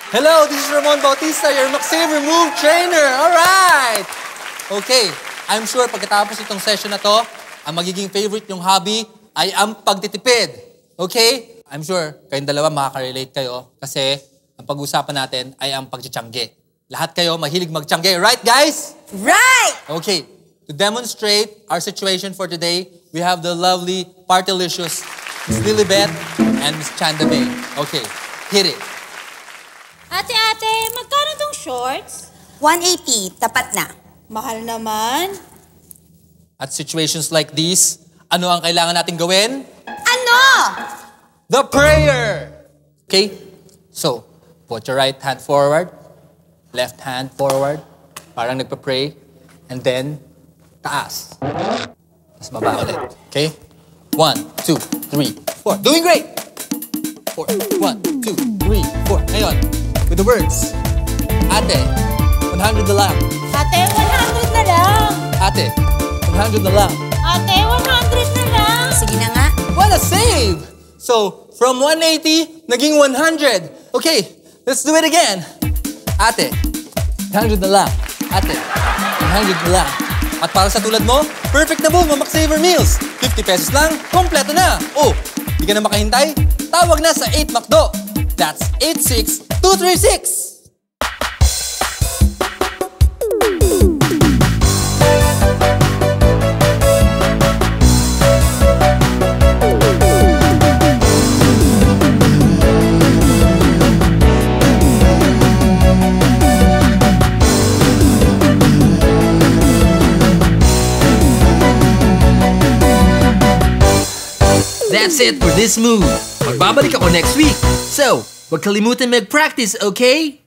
Hello, this is Ramon Bautista, your McSaver Move trainer. Alright! Okay, I'm sure pagkatapos itong session na to, ang magiging favorite yung hobby ay ang pagtitipid. Okay? I'm sure kayong dalawa makaka-relate kayo kasi ang pag-usapan natin ay ang pagtsitsangge. Lahat kayo mahilig magtsangge, right guys? Right! Okay, to demonstrate our situation for today, we have the lovely, partylicious Miss Lilibet and Miss Chanda May. Okay, hit it. Ate, magkano tong shorts? 180, tapat na. Mahal naman. At situations like these, ano ang kailangan natin gawin? Ano? The prayer! Okay? So, put your right hand forward, left hand forward, parang nagpa-pray, and then, taas. Tapos baba ulit. Okay? 1, 2, 3, 4. Doing great! 4. 1, 2, 3, 4. Ngayon, with the words. Ate, 100 na lang. Ate, 100 na lang. Ate, 100 na lang. Ate, 100 na lang. Sige na nga. What a save! So, from 180, naging 100. Okay, let's do it again. Ate, 100 na lang. Ate, 100 na lang. At para sa tulad mo, perfect na move ang McSaver Meals. 50 pesos lang, kompleto na. Oh, di ka na makahintay? Tawag na sa 8 McDo. That's 86236. That's it for this move. Magbabalik ako next week. So, huwag kalimutan mag-practice, okay?